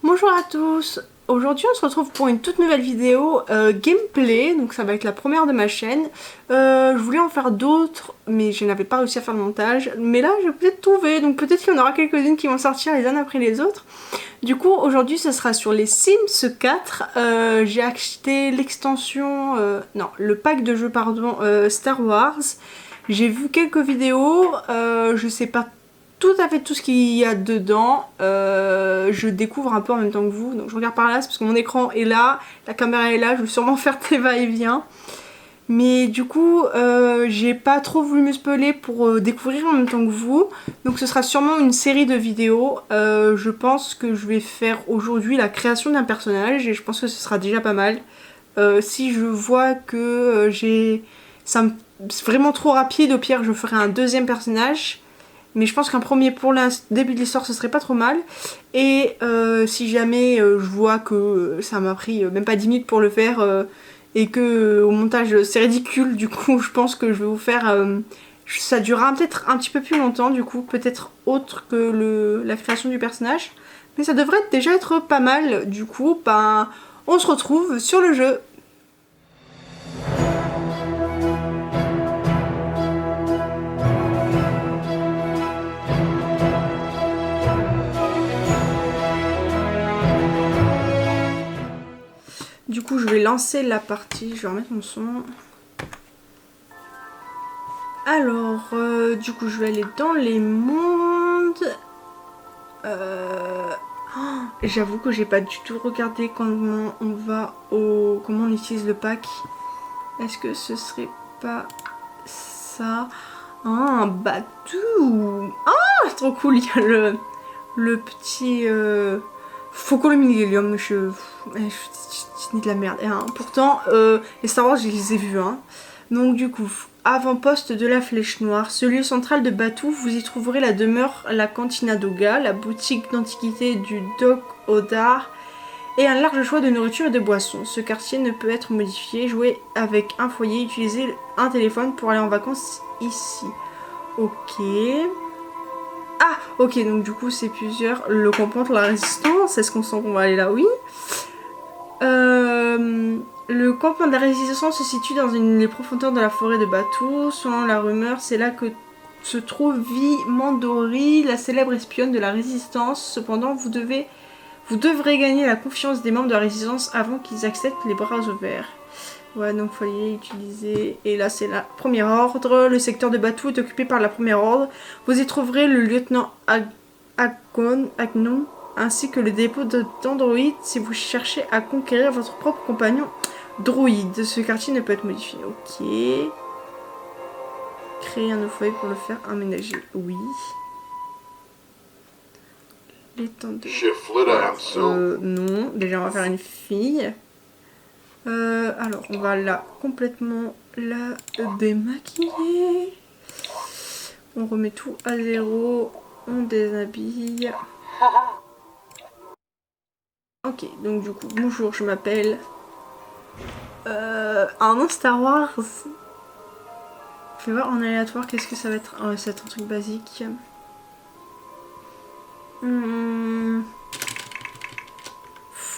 Bonjour à tous. Aujourd'hui on se retrouve pour une toute nouvelle vidéo gameplay, donc ça va être la première de ma chaîne. Je voulais en faire d'autres mais je n'avais pas réussi à faire le montage, mais là j'ai peut-être trouvé, donc peut-être qu'il y en aura quelques-unes qui vont sortir les unes après les autres. Du coup aujourd'hui ce sera sur les Sims 4. J'ai acheté l'extension, non, le pack de jeux pardon, Star Wars. J'ai vu quelques vidéos, je sais pas tout à fait tout ce qu'il y a dedans. Je découvre un peu en même temps que vous, donc je regarde par là, c'est parce que mon écran est là, la caméra est là, je vais sûrement faire des va-et-vient. Mais du coup, j'ai pas trop voulu me spoiler pour découvrir en même temps que vous. Donc ce sera sûrement une série de vidéos. Je pense que je vais faire aujourd'hui la création d'un personnage et je pense que ce sera déjà pas mal. Si je vois que c'est vraiment trop rapide, au pire je ferai un deuxième personnage. Mais je pense qu'un premier pour le début de l'histoire ce serait pas trop mal. Et si jamais je vois que ça m'a pris même pas 10 minutes pour le faire et que au montage c'est ridicule, du coup je pense que je vais vous faire... ça durera peut-être un petit peu plus longtemps du coup, peut-être autre que la création du personnage. Mais ça devrait déjà être pas mal, du coup ben, on se retrouve sur le jeu. Du coup, je vais lancer la partie. Je vais remettre mon son. Alors, du coup, je vais aller dans les mondes. J'avoue que j'ai pas du tout regardé comment on va comment on utilise le pack. Est-ce que ce serait pas ça? Ah, un bateau. Ah, c'est trop cool. Il y a le petit... Faucon je dis de la merde. Hein. Pourtant, les Star Wars, je les ai vus. Hein. Donc du coup, avant-poste de la Flèche Noire, ce lieu central de Batuu, vous y trouverez la demeure, la Cantina Doga, la boutique d'antiquité du Dock Odar et un large choix de nourriture et de boissons. Ce quartier ne peut être modifié, jouer avec un foyer, utiliser un téléphone pour aller en vacances ici. Ok... Ah, ok, donc du coup c'est plusieurs. Le campement de la résistance, est-ce qu'on sent qu'on va aller là? Oui. Le campement de la résistance se situe dans les profondeurs de la forêt de Batuu. Selon la rumeur, c'est là que se trouve Vi Mandori, la célèbre espionne de la résistance. Cependant, vous devrez gagner la confiance des membres de la résistance avant qu'ils acceptent les bras ouverts. Ouais, donc fallait utiliser... Et là, c'est la première ordre. Le secteur de Batuu est occupé par la première ordre. Vous y trouverez le lieutenant Agnon, ainsi que le dépôt d'androïdes si vous cherchez à conquérir votre propre compagnon droïde. Ce quartier ne peut être modifié. Ok. Créer un nouveau foyer pour le faire aménager. Oui. L'étendue. Non. Déjà, on va faire une fille. Alors, on va là complètement la démaquiller. On remet tout à zéro. On déshabille. Ok, donc du coup, bonjour, je m'appelle... un nom Star Wars. Je vais voir en aléatoire qu'est-ce que ça va être. Oh, c'est un truc basique.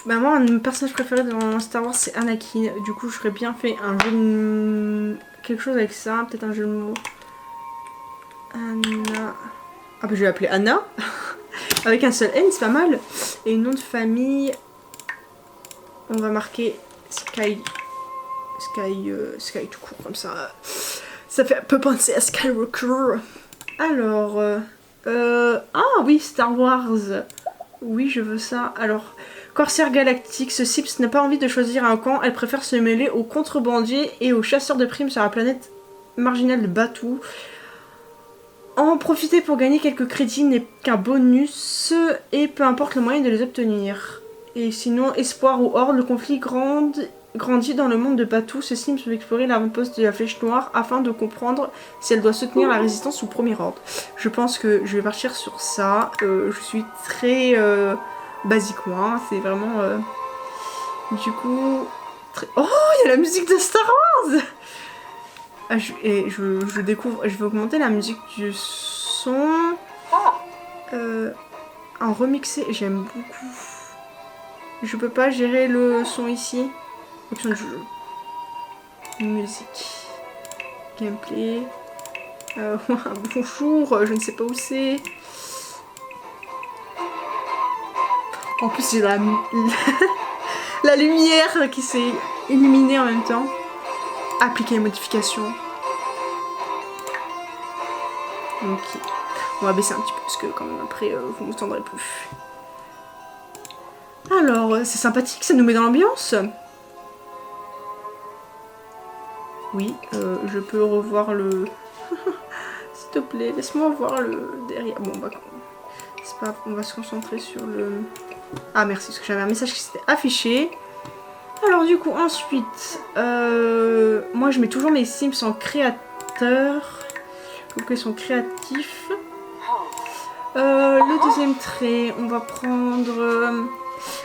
Bah moi, mon personnage préféré dans Star Wars, c'est Anakin. Du coup, j'aurais bien fait un jeu de... quelque chose avec ça. Peut-être un jeu de mots. Anna... Ah bah je vais l'appeler Anna. Avec un seul N, c'est pas mal. Et nom de famille... On va marquer Sky... Sky tout court, comme ça. Ça fait un peu penser à Skywalker. Alors... Ah oui, Star Wars. Oui, je veux ça. Alors... Corsaire galactique, ce Sims n'a pas envie de choisir un camp, elle préfère se mêler aux contrebandiers et aux chasseurs de primes sur la planète marginale de Batuu. En profiter pour gagner quelques crédits n'est qu'un bonus, et peu importe le moyen de les obtenir. Et sinon, espoir ou horde, le conflit grandit dans le monde de Batuu. Ce Sims peut explorer l'avant-poste de la Flèche Noire afin de comprendre si elle doit soutenir la résistance ou premier ordre. Je pense que je vais partir sur ça. Je suis très... basique moi, c'est vraiment du coup très... Oh, il y a la musique de Star Wars. Ah, je découvre, je vais augmenter la musique du son en remixé, j'aime beaucoup. Je peux pas gérer le son ici. Option de jeu. Musique. Gameplay. Bonjour, je ne sais pas où c'est. En plus, j'ai la lumière qui s'est illuminée en même temps. Appliquer les modifications. Ok. On va baisser un petit peu parce que quand même après vous ne m'entendrez plus. Alors, c'est sympathique, ça nous met dans l'ambiance. Oui, je peux revoir le... S'il te plaît, laisse-moi voir le derrière. Bon, bah, c'est pas grave, on va se concentrer sur le... Ah, merci, parce que j'avais un message qui s'était affiché. Alors, du coup, ensuite, moi, je mets toujours mes Sims en créateur. Je trouve qu'ils sont créatifs. Le deuxième trait, on va prendre...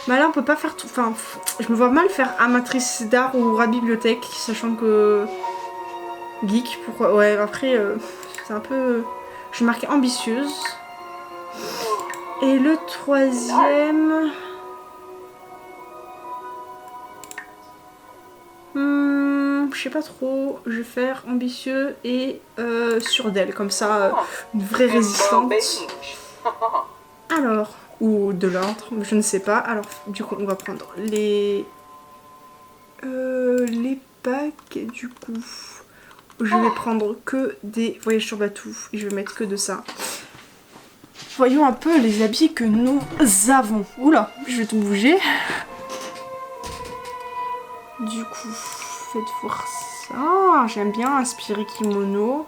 Bah là, on peut pas faire tout... Enfin, je me vois mal faire amatrice d'art ou rat de bibliothèque, sachant que... Geek, pourquoi... Ouais, après, c'est un peu... Je vais marquer ambitieuse. Et le troisième... Je sais pas trop. Je vais faire ambitieux et sur d'elle, comme ça, une vraie résistante. Alors, ou de l'ordre, je ne sais pas. Alors, du coup, on va prendre les packs, du coup. Je vais prendre que des voyages sur bateau et je vais mettre que de ça. Voyons un peu les habits que nous avons. Oula, je vais tout bouger. Du coup, faites voir ça. J'aime bien inspirer kimono.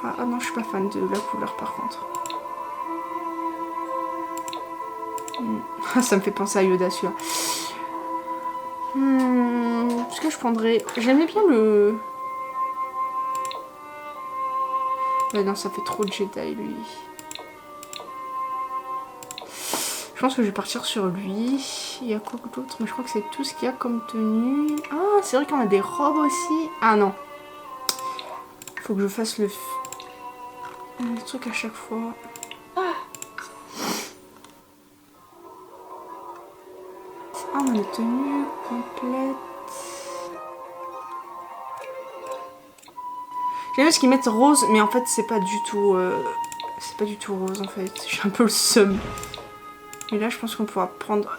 Ah non, je suis pas fan de la couleur par contre. Ça me fait penser à Yoda celui-là. Est-ce que je prendrais... J'aimais bien le... Ouais, non, ça fait trop de Jedi, lui. Je pense que je vais partir sur lui. Il y a quoi d'autre? Mais je crois que c'est tout ce qu'il y a comme tenue. Ah, c'est vrai qu'on a des robes aussi. Ah non. Faut que je fasse le truc à chaque fois. Ah, on a des tenues complètes. J'aime bien ce qu'ils mettent rose, mais en fait c'est pas du tout rose en fait. J'ai un peu le seum. Et là je pense qu'on pourra prendre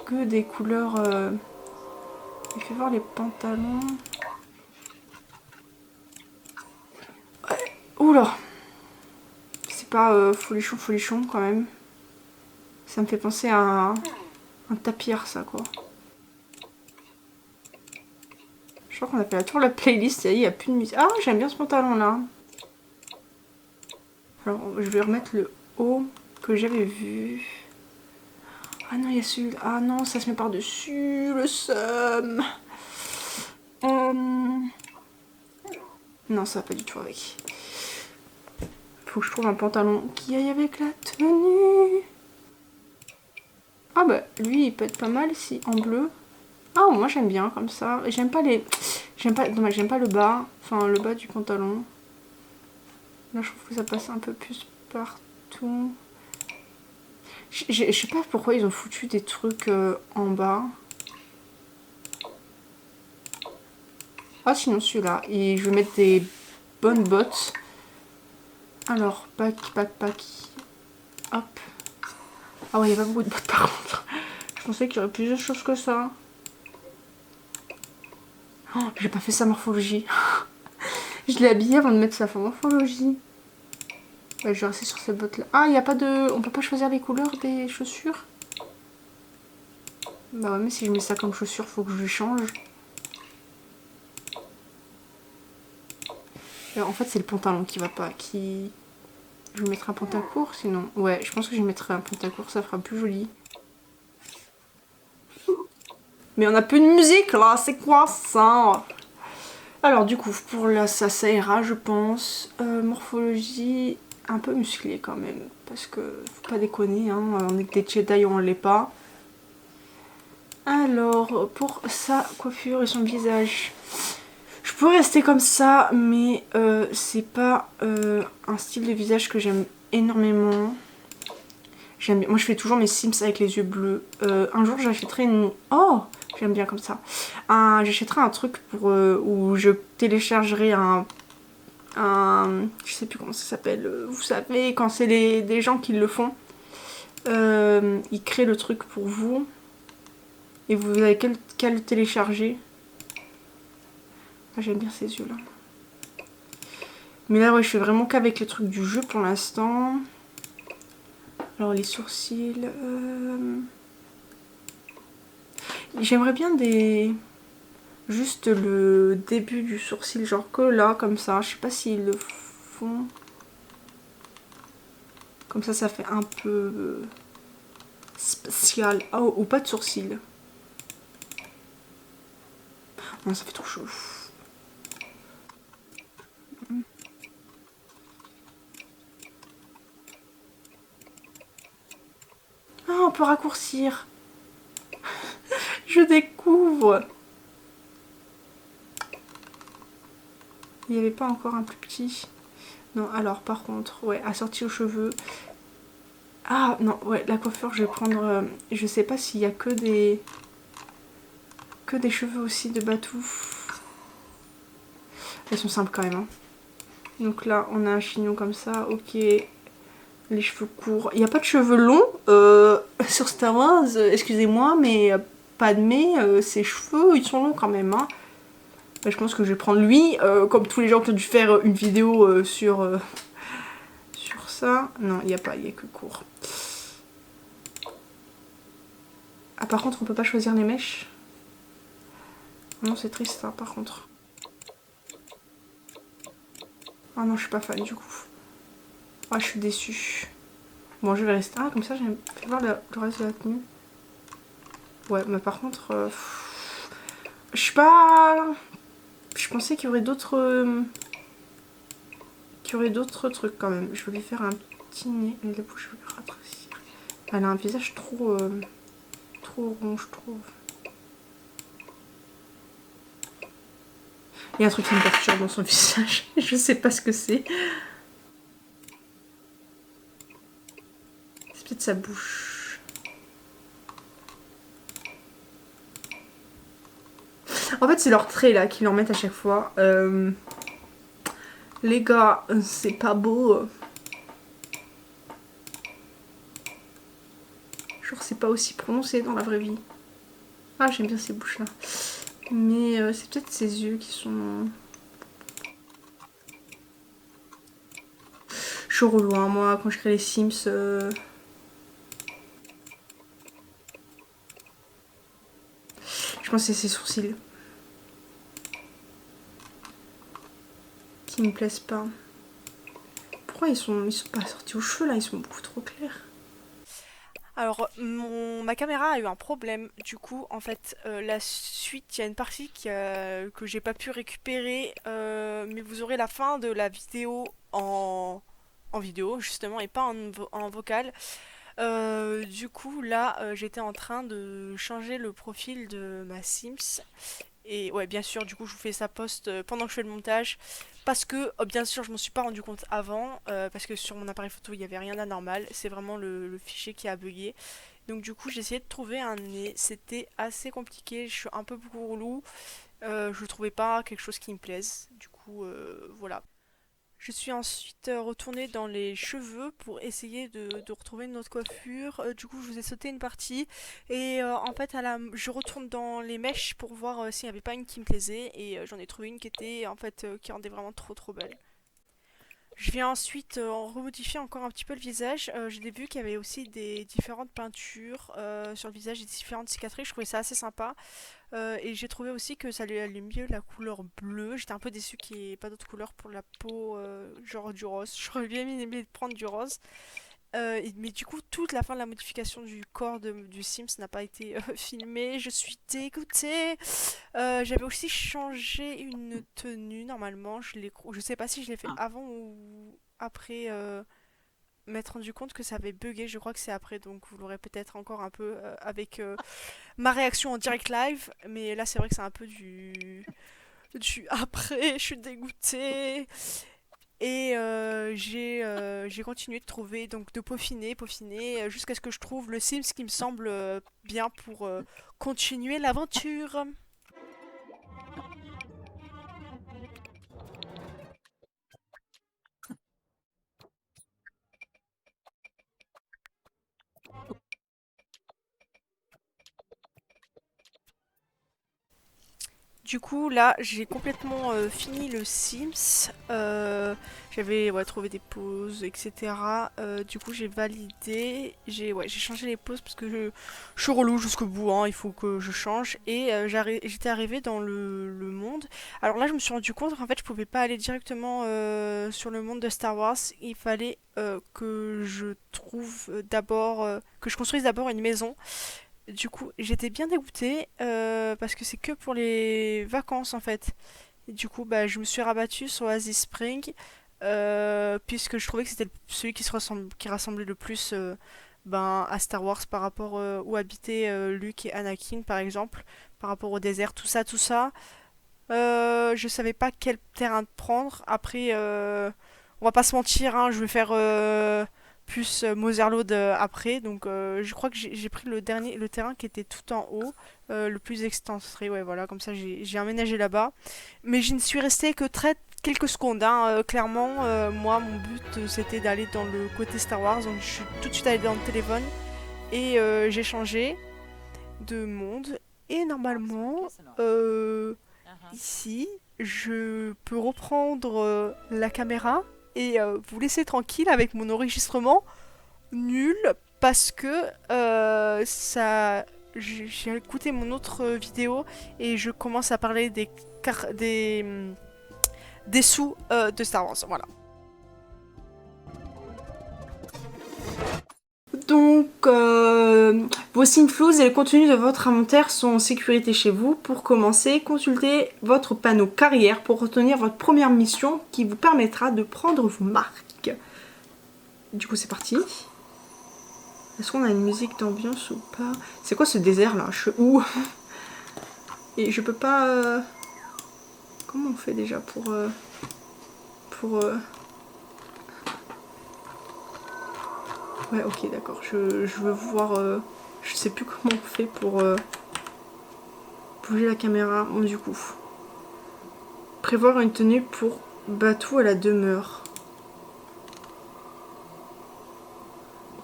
que des couleurs. Je vais voir les pantalons. Ouais. Oula. C'est pas folichon quand même. Ça me fait penser à un tapir ça quoi. Je crois qu'on a fait la tour de la playlist et il n'y a plus de musique. Ah, j'aime bien ce pantalon là. Alors, je vais remettre le haut que j'avais vu. Ah non, il y a celui-là. Ah non, ça se met par-dessus. Le seum. Non, ça va pas du tout avec. Faut que je trouve un pantalon qui aille avec la tenue. Ah bah, lui, il peut être pas mal si en bleu. Ah, moi j'aime bien comme ça. J'aime pas les... Dommage, j'aime pas le bas. Enfin, le bas du pantalon. Là, je trouve que ça passe un peu plus partout. Je sais pas pourquoi ils ont foutu des trucs en bas. Ah, sinon celui-là. Et je vais mettre des bonnes bottes. Alors, pack. Hop. Ah ouais, il n'y a pas beaucoup de bottes par contre. Je pensais qu'il y aurait plus de choses que ça. Oh, j'ai pas fait sa morphologie. Je l'ai habillé avant de mettre sa morphologie. Ouais, je vais rester sur ces bottes là. Ah, il n'y a pas de... On peut pas choisir les couleurs des chaussures? Bah ouais, mais si je mets ça comme chaussure, faut que je lui change. Alors, en fait, c'est le pantalon qui va pas. Je vais mettre un pantalon court sinon. Ouais, je pense que je mettrai un pantalon court, ça fera plus joli. Mais on a plus de musique là, c'est quoi ça? Alors du coup, pour là, ça ira, je pense. Morphologie un peu musclée quand même. Parce que, faut pas déconner, hein, on est que des Jedi, on l'est pas. Alors, pour sa coiffure et son visage, je pourrais rester comme ça, mais c'est pas un style de visage que j'aime énormément. J'aime bien. Moi, je fais toujours mes Sims avec les yeux bleus. Un jour, j'achèterai une... Oh, j'aime bien comme ça. J'achèterai un truc pour où je téléchargerai je sais plus comment ça s'appelle. Vous savez, quand c'est des gens qui le font. Ils créent le truc pour vous. Et vous avez qu'à le télécharger. Ah, j'aime bien ces yeux-là. Mais là, ouais, je fais vraiment qu'avec les trucs du jeu pour l'instant. Alors, les sourcils... J'aimerais bien des... Juste le début du sourcil, genre que là, comme ça. Je sais pas s'ils le font. Comme ça fait un peu... spécial. Oh, ou pas de sourcils. Non, ça fait trop chaud. Ah, on peut raccourcir. Je découvre. Il n'y avait pas encore un plus petit. Non, alors par contre, ouais, assorti aux cheveux. Ah non, ouais, la coiffure, je vais prendre... je sais pas s'il y a que des cheveux aussi de Batou. Elles sont simples quand même. Hein. Donc là, on a un chignon comme ça, ok. Les cheveux courts. Il n'y a pas de cheveux longs sur Star Wars, excusez-moi, mais Padmé, ses cheveux, ils sont longs quand même. Hein. Bah, je pense que je vais prendre lui, comme tous les gens qui ont dû faire une vidéo sur ça. Non, il n'y a pas, il n'y a que court. Ah, par contre, on peut pas choisir les mèches. Non, c'est triste, ça, par contre. Ah non, je suis pas fan, du coup. Ah, je suis déçue. Bon, je vais rester... Ah, comme ça, j'ai fait voir le reste de la tenue. Ouais, mais par contre... je suis pas... Je pensais qu'il y aurait d'autres... trucs, quand même. Je voulais faire un petit nez. Et la bouche, je vais raccourcir. Elle a un visage trop... trop rond, je trouve. Il y a un truc qui me perturbe dans son visage. Je sais pas ce que c'est. C'est peut-être sa bouche. En fait, c'est leurs traits là qu'ils leur mettent à chaque fois. Les gars, c'est pas beau. Genre, c'est pas aussi prononcé dans la vraie vie. Ah, j'aime bien ces bouches là. Mais c'est peut-être ses yeux qui sont... Je suis relou, hein, moi, quand je crée les Sims... Je pense que c'est ses sourcils. Qui me plaisent pas. Pourquoi ils sont pas sortis aux cheveux là? Ils sont beaucoup trop clairs. Alors, ma caméra a eu un problème. Du coup, en fait, la suite, il y a une partie que j'ai pas pu récupérer. Mais vous aurez la fin de la vidéo en vidéo, justement, et pas en vocal. Du coup, là, j'étais en train de changer le profil de ma Sims. Et ouais, bien sûr, du coup, je vous fais ça post pendant que je fais le montage. Parce que, bien sûr, je m'en suis pas rendu compte avant. Parce que sur mon appareil photo, il n'y avait rien d'anormal. C'est vraiment le fichier qui a bugué. Donc, du coup, j'ai essayé de trouver un nez. C'était assez compliqué. Je suis un peu beaucoup relou. Je trouvais pas quelque chose qui me plaise. Du coup, voilà. Je suis ensuite retournée dans les cheveux pour essayer de retrouver une autre coiffure. Du coup, je vous ai sauté une partie. Et en fait, je retourne dans les mèches pour voir s'il n'y avait pas une qui me plaisait. Et j'en ai trouvé une qui était, en fait, qui rendait vraiment trop trop belle. Je viens ensuite remodifier encore un petit peu le visage. J'ai vu qu'il y avait aussi des différentes peintures sur le visage, des différentes cicatrices. Je trouvais ça assez sympa. Et j'ai trouvé aussi que ça lui allait mieux la couleur bleue. J'étais un peu déçue qu'il n'y ait pas d'autre couleur pour la peau, genre du rose. J'aurais bien aimé prendre du rose. Mais du coup, toute la fin de la modification du corps du Sims n'a pas été filmée. Je suis dégoûtée. J'avais aussi changé une tenue. Normalement, je sais pas si je l'ai fait avant ou après m'être rendu compte que ça avait bugué. Je crois que c'est après, donc vous l'aurez peut-être encore un peu avec ma réaction en direct live. Mais là, c'est vrai que c'est un peu du après. Je suis dégoûtée. Et j'ai continué de trouver, donc de peaufiner, jusqu'à ce que je trouve le Sims qui me semble bien pour continuer l'aventure. Du coup, là, j'ai complètement fini le Sims. J'avais trouvé des pauses, etc. Du coup, j'ai validé. J'ai changé les pauses parce que je suis relou jusqu'au bout. Hein, il faut que je change. Et j'étais arrivée dans le monde. Alors là, je me suis rendu compte qu'en fait, je pouvais pas aller directement sur le monde de Star Wars. Il fallait que je trouve d'abord, que je construise d'abord une maison. Du coup, j'étais bien dégoûtée parce que c'est que pour les vacances en fait. Et du coup, bah, je me suis rabattue sur Oasis Spring puisque je trouvais que c'était celui qui rassemblait le plus ben, à Star Wars par rapport où habitaient Luke et Anakin par exemple, par rapport au désert, tout ça, tout ça. Je savais pas quel terrain prendre. Après, on va pas se mentir, hein, je vais faire plus Motherlode après. Donc, je crois que j'ai pris le terrain qui était tout en haut, le plus extentré. Ouais, voilà, comme ça j'ai emménagé là-bas. Mais je ne suis restée que très quelques secondes. Hein, clairement, moi, mon but c'était d'aller dans le côté Star Wars. Donc, je suis tout de suite allée dans le téléphone et j'ai changé de monde. Et normalement, ici, je peux reprendre la caméra et vous laisser tranquille avec mon enregistrement nul parce que ça j'ai écouté mon autre vidéo et je commence à parler des sous de Star Wars. Voilà. Donc, vos Simflouz et le contenu de votre inventaire sont en sécurité chez vous. Pour commencer, consultez votre panneau carrière pour retenir votre première mission qui vous permettra de prendre vos marques. Du coup, c'est parti. Est-ce qu'on a une musique d'ambiance ou pas? C'est quoi ce désert là? Je suis où? Et je peux pas... Comment on fait déjà pour... Ouais, ok, d'accord. Je veux voir... Je sais plus comment on fait pour bouger la caméra. Bon, du coup. Prévoir une tenue pour Batou à la demeure.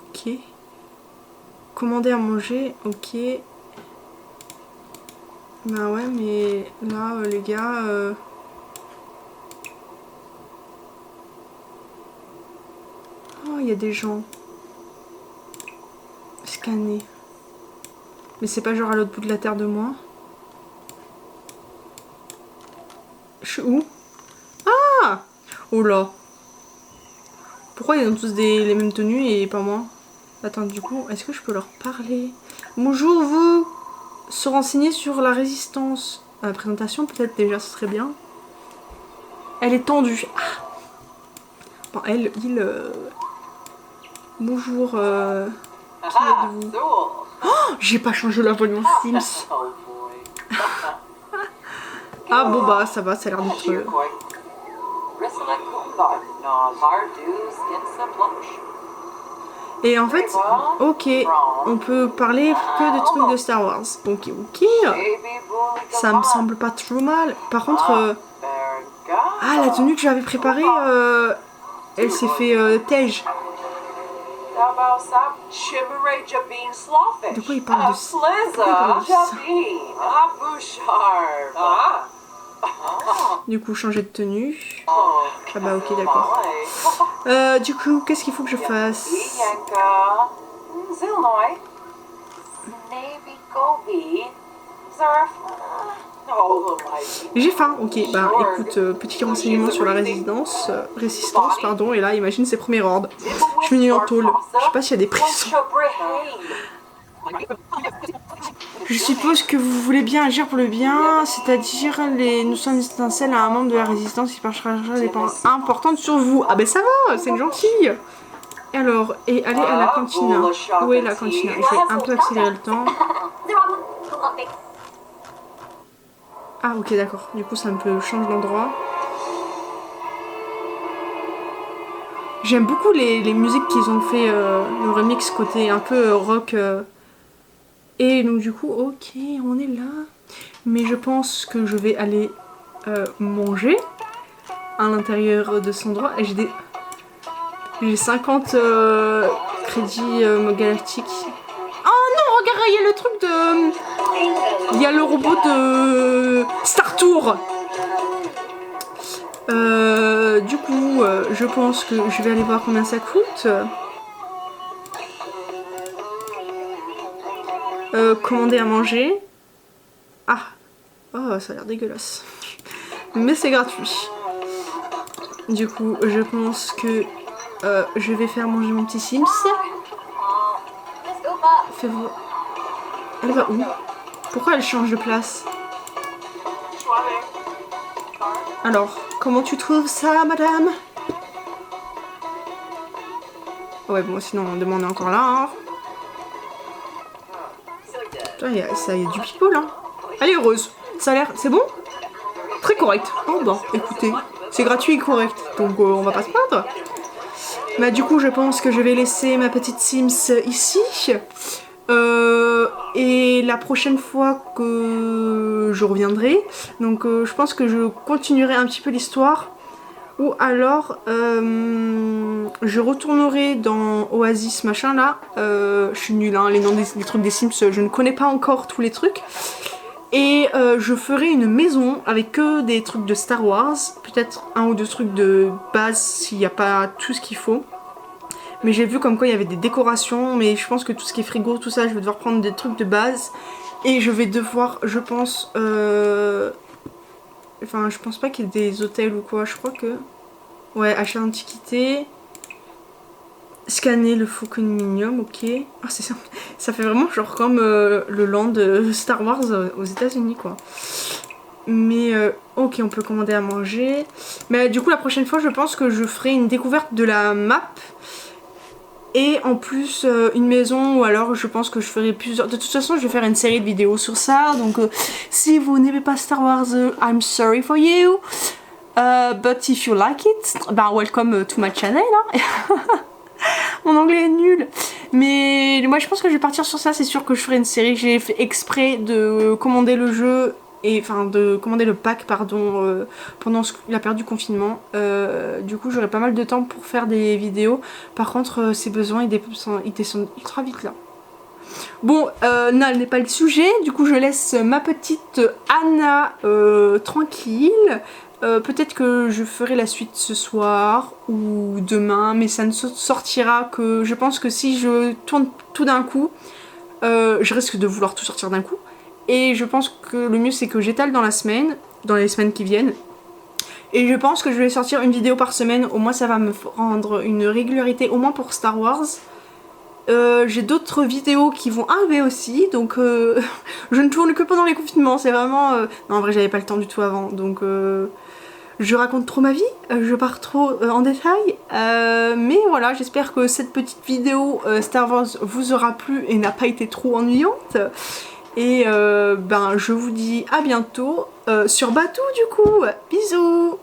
Ok. Commander à manger, ok. Bah ouais, mais là, les gars... Oh, il y a des gens. Scanner. Mais c'est pas genre à l'autre bout de la terre de moi. Je suis où? Ah! Oh là. Pourquoi ils ont tous les mêmes tenues et pas moi? Attends, du coup, est-ce que je peux leur parler? Bonjour, vous! Se renseigner sur la résistance. La présentation, peut-être déjà, ce serait bien. Elle est tendue. Ah. Bon, elle, il... Bonjour, qui êtes-vous? Oh, j'ai pas changé la volume Sims. Ah bon bah ça va, ça a l'air d'être... Et en fait, ok, on peut parler que de trucs de Star Wars. Donc ok, ça me semble pas trop mal. Par contre, ah la tenue que j'avais préparée, elle s'est fait tège. De quoi il parle de ça? Du coup, changer de tenue. Ah bah ok, d'accord. Du coup, qu'est-ce qu'il faut que je fasse? J'ai faim, ok. Bah écoute, petit renseignement sur la résistance, pardon. Et là, imagine ses premiers ordres. Je suis venue en tôle. Je sais pas s'il y a des prisons. Je suppose que vous voulez bien agir pour le bien, c'est-à-dire les notions d'étincelles à un membre de la résistance qui partagera des paroles importantes sur vous. Ah ben ça va, c'est une gentille. Alors, et aller à la cantina. Où est la cantina? Je vais un peu accélérer le temps. Ah ok d'accord, du coup ça me peut changer d'endroit. J'aime beaucoup les musiques qu'ils ont fait, le remix côté un peu rock. Et donc du coup, ok, on est là. Mais je pense que je vais aller manger à l'intérieur de cet endroit. Et j'ai 50 crédits galactiques. Oh non, regarde, il y a le truc de... Il y a le robot de Star Tour. Du coup, je pense que je vais aller voir combien ça coûte. Commander à manger. Ah, oh, ça a l'air dégueulasse. Mais c'est gratuit. Du coup, je pense que je vais faire manger mon petit Sims. Fais-vous... Elle va où? Pourquoi elle change de place? Alors, comment tu trouves ça, madame? Ouais, bon, sinon, on demande encore là. Hein. Ça y a du people, hein. Elle est heureuse. Ça a l'air... C'est bon? Très correct. Oh bah, écoutez, c'est gratuit et correct. Donc, on va pas se plaindre. Bah, du coup, je pense que je vais laisser ma petite Sims ici. Et la prochaine fois que je reviendrai, donc je pense que je continuerai un petit peu l'histoire. Ou alors, je retournerai dans Oasis machin là. Je suis nulle, hein, les noms des trucs des Sims, je ne connais pas encore tous les trucs. Et je ferai une maison avec que des trucs de Star Wars. Peut-être un ou deux trucs de base s'il n'y a pas tout ce qu'il faut. Mais j'ai vu comme quoi il y avait des décorations. Mais je pense que tout ce qui est frigo, tout ça, je vais devoir prendre des trucs de base. Et je vais devoir, je pense... Enfin, je pense pas qu'il y ait des hôtels ou quoi. Je crois que... Ouais, acheter l'antiquité. Scanner le faux condominium, ok. Oh, c'est ça. Ça fait vraiment genre comme le land Star Wars aux États-Unis quoi. Mais ok, on peut commander à manger. Mais du coup, la prochaine fois, je pense que je ferai une découverte de la map. Et en plus, une maison, ou alors je pense que je ferai plusieurs... De toute façon, je vais faire une série de vidéos sur ça. Donc, si vous n'aimez pas Star Wars, I'm sorry for you. But if you like it, bah welcome to my channel. Hein. Mon anglais est nul. Mais moi, je pense que je vais partir sur ça. C'est sûr que je ferai une série. J'ai fait exprès de commander le jeu... Et enfin de commander le pack pardon pendant la période du confinement. Du coup j'aurai pas mal de temps pour faire des vidéos. Par contre ces besoins ils descendent ultra vite là. Bon Nal n'est pas le sujet. Du coup je laisse ma petite Anna tranquille. Peut-être que je ferai la suite ce soir ou demain. Mais ça ne sortira que... Je pense que si je tourne tout d'un coup je risque de vouloir tout sortir d'un coup. Et je pense que le mieux c'est que j'étale dans les semaines qui viennent. Et je pense que je vais sortir une vidéo par semaine, au moins ça va me rendre une régularité, au moins pour Star Wars. J'ai d'autres vidéos qui vont arriver aussi, donc je ne tourne que pendant les confinements, c'est vraiment... Non en vrai j'avais pas le temps du tout avant, donc je raconte trop ma vie, je pars trop en détail. Mais voilà, j'espère que cette petite vidéo Star Wars vous aura plu et n'a pas été trop ennuyante. Et ben je vous dis à bientôt sur Batuu du coup. Bisous.